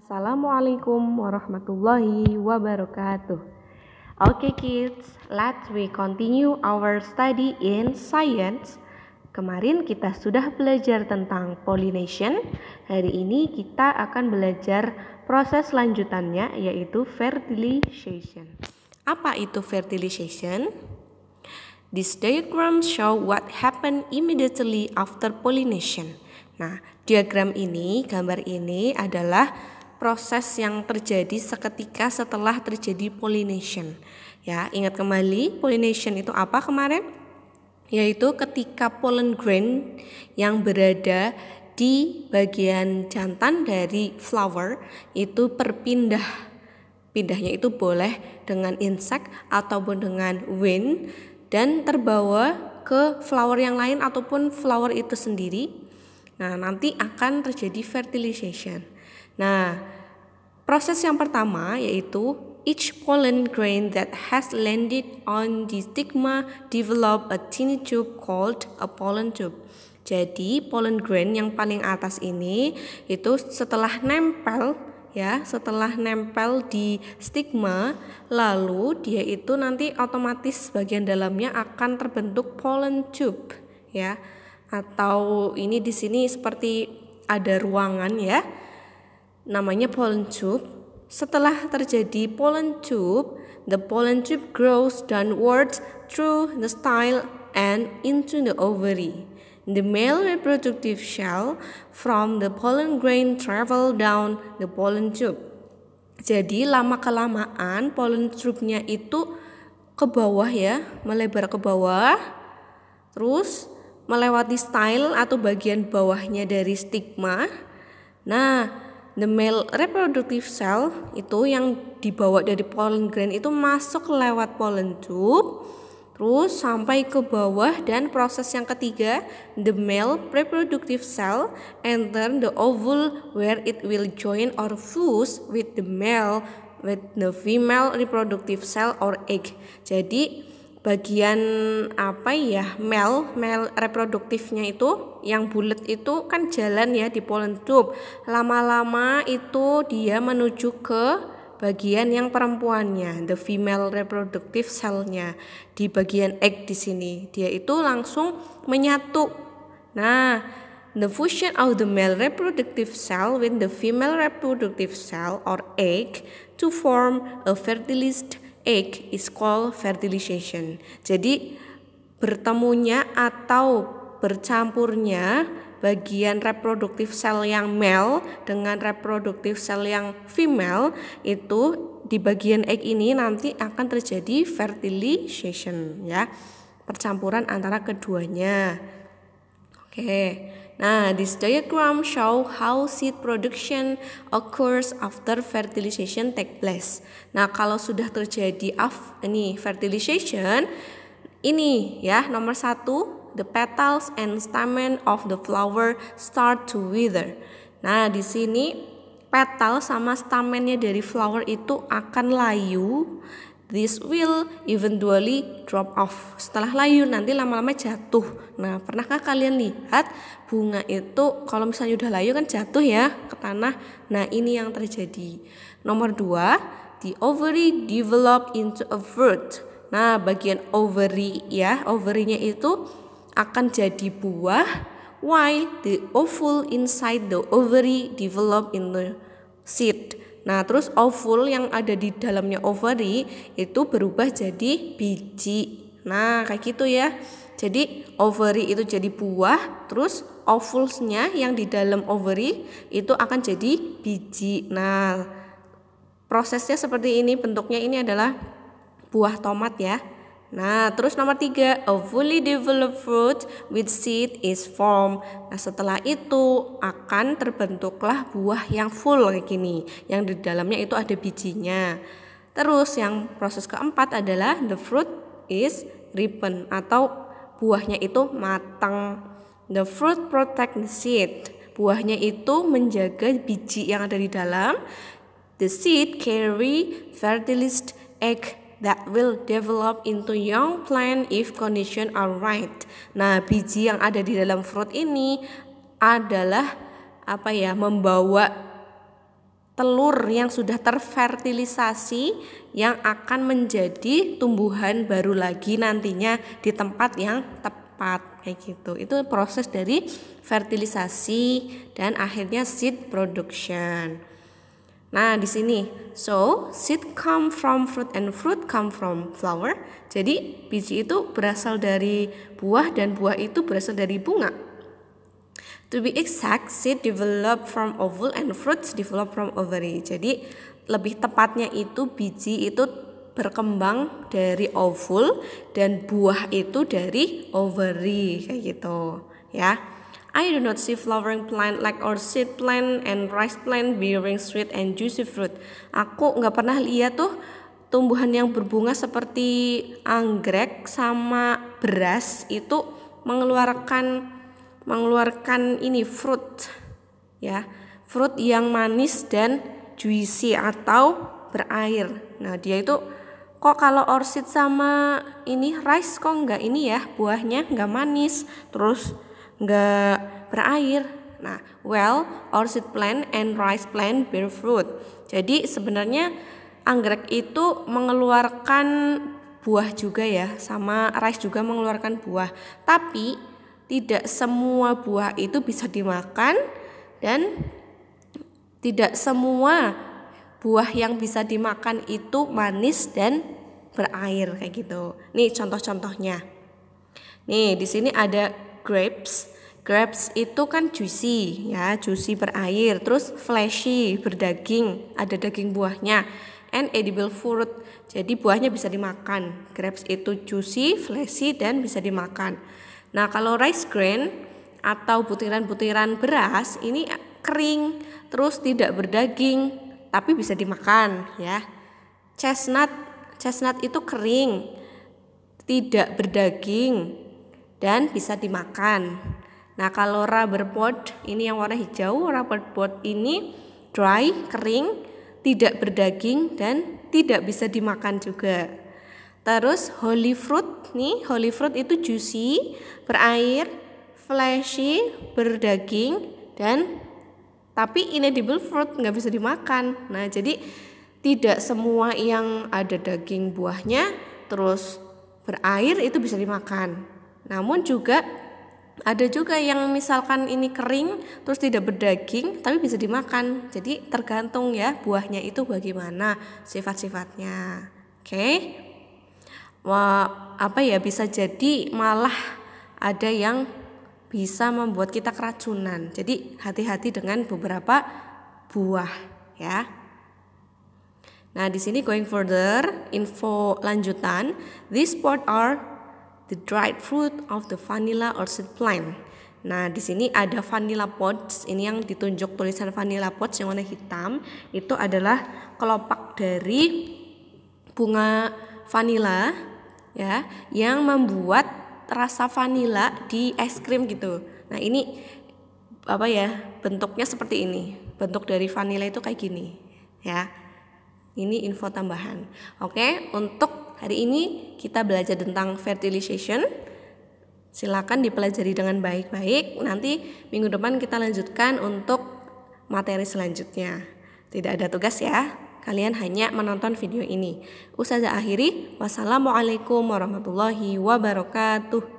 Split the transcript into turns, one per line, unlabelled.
Assalamualaikum warahmatullahi wabarakatuh. Okay kids, let's we continue our study in science. Kemarin kita sudah belajar tentang pollination. Hari ini kita akan belajar proses lanjutannya yaitu fertilization. Apa itu fertilization? This diagram show what happened immediately after pollination. Nah, diagram ini, gambar ini adalah proses yang terjadi seketika setelah terjadi pollination. Ya, ingat kembali pollination itu apa kemarin? Yaitu ketika pollen grain yang berada di bagian jantan dari flower itu berpindah. Pindahnya itu boleh dengan insect ataupun dengan wind dan terbawa ke flower yang lain ataupun flower itu sendiri. Nah, nanti akan terjadi fertilization. Nah, proses yang pertama yaitu each pollen grain that has landed on the stigma develop a tiny tube called a pollen tube. Jadi, pollen grain yang paling atas ini itu setelah nempel di stigma, lalu dia itu nanti otomatis bagian dalamnya akan terbentuk pollen tube, ya. Atau ini di sini seperti ada ruangan ya. Namanya pollen tube. Setelah terjadi pollen tube, the pollen tube grows downwards through the style and into the ovary. The male reproductive cell from the pollen grain travel down the pollen tube. Jadi lama-kelamaan pollen tube-nya itu ke bawah ya, melebar ke bawah, terus melewati style atau bagian bawahnya dari stigma. Nah, the male reproductive cell itu yang dibawa dari pollen grain itu masuk lewat pollen tube, terus sampai ke bawah, dan proses yang ketiga, the male reproductive cell enter the ovule where it will join or fuse with the female reproductive cell or egg. Jadi bagian male reproduktifnya itu yang bulat itu kan jalan ya di pollen tube. Lama-lama itu dia menuju ke bagian yang perempuannya, the female reproductive cell-nya. Di bagian egg di sini dia itu langsung menyatu. Nah, the fusion of the male reproductive cell with the female reproductive cell or egg to form a fertilized egg is called fertilization. Jadi bertemunya atau bercampurnya bagian reproduktif sel yang male dengan reproduktif sel yang female itu di bagian egg ini nanti akan terjadi fertilization ya. Percampuran antara keduanya. Oke. Nah, this diagram show how seed production occurs after fertilization take place. Nah, kalau sudah terjadi fertilization, ini ya nomor 1, the petals and stamen of the flower start to wither. Nah, di sini petal sama stamennya dari flower itu akan layu. This will eventually drop off. Setelah layu nanti lama-lama jatuh. Nah, pernahkah kalian lihat bunga itu kalau misalnya udah layu kan jatuh ya ke tanah? Nah, ini yang terjadi. Nomor 2, the ovary develop into a fruit. Nah, bagian ovary-nya itu akan jadi buah, while the ovule inside the ovary develop into seed. Nah, terus ovule yang ada di dalamnya ovary itu berubah jadi biji. Nah, kayak gitu ya. Jadi ovary itu jadi buah, terus ovulesnya yang di dalam ovary itu akan jadi biji. Nah, prosesnya seperti ini, bentuknya ini adalah buah tomat ya. Nah, terus nomor 3, a fully developed fruit with seed is formed. Nah, setelah itu akan terbentuklah buah yang full kayak gini, yang di dalamnya itu ada bijinya. Terus yang proses keempat adalah the fruit is ripened atau buahnya itu matang. The fruit protect the seed. Buahnya itu menjaga biji yang ada di dalam. The seed carry fertilized egg that will develop into young plant if conditions are right. Nah, biji yang ada di dalam fruit ini adalah membawa telur yang sudah terfertilisasi yang akan menjadi tumbuhan baru lagi nantinya di tempat yang tepat kayak gitu. Itu proses dari fertilisasi dan akhirnya seed production. Nah, di sini so seed come from fruit and fruit come from flower. Jadi biji itu berasal dari buah dan buah itu berasal dari bunga. To be exact, seed develop from ovule and fruits develop from ovary. Jadi lebih tepatnya itu biji itu berkembang dari ovul dan buah itu dari ovary kayak gitu ya. I do not see flowering plant like orchid plant and rice plant bearing sweet and juicy fruit. Aku nggak pernah lihat tuh tumbuhan yang berbunga seperti anggrek sama beras itu mengeluarkan ini fruit ya, fruit yang manis dan juicy atau berair. Nah, dia itu kok kalau orchid sama ini rice kok enggak ini ya, buahnya enggak manis terus enggak berair. Nah, well, orchid plant and rice plant bear fruit. Jadi sebenarnya anggrek itu mengeluarkan buah juga ya, sama rice juga mengeluarkan buah. Tapi tidak semua buah itu bisa dimakan dan tidak semua buah yang bisa dimakan itu manis dan berair kayak gitu. Nih contoh-contohnya. Nih di sini ada grapes. Grapes itu kan juicy ya, juicy berair, terus fleshy berdaging, ada daging buahnya. And edible fruit. Jadi buahnya bisa dimakan. Grapes itu juicy, fleshy dan bisa dimakan. Nah, kalau rice grain atau butiran-butiran beras ini kering, terus tidak berdaging, tapi bisa dimakan ya. Chestnut itu kering, tidak berdaging dan bisa dimakan. Nah, kalau rubber pod ini yang warna hijau, rubber pod ini dry, kering, tidak berdaging dan tidak bisa dimakan juga. Terus holy fruit nih, holy fruit itu juicy, berair, fleshy, berdaging dan tapi inedible fruit nggak bisa dimakan. Nah, jadi tidak semua yang ada daging buahnya terus berair itu bisa dimakan. Namun juga ada juga yang misalkan ini kering terus tidak berdaging tapi bisa dimakan. Jadi tergantung ya buahnya itu bagaimana sifat-sifatnya. Oke. Wah, bisa jadi malah ada yang bisa membuat kita keracunan. Jadi hati-hati dengan beberapa buah ya. Nah, di sini going further, info lanjutan. These part are the dried fruit of the vanilla orchid plant. Nah, di sini ada vanilla pods. Ini yang ditunjuk tulisan vanilla pods yang warna hitam. Itu adalah kelopak dari bunga vanila ya, yang membuat rasa vanila di es krim gitu. Nah, ini bentuknya seperti ini. Bentuk dari vanila itu kayak gini ya. Ini info tambahan. Oke, untuk hari ini kita belajar tentang fertilization. Silakan dipelajari dengan baik-baik. Nanti minggu depan kita lanjutkan untuk materi selanjutnya. Tidak ada tugas ya. Kalian hanya menonton video ini. Ustazah akhiri. Wassalamualaikum warahmatullahi wabarakatuh.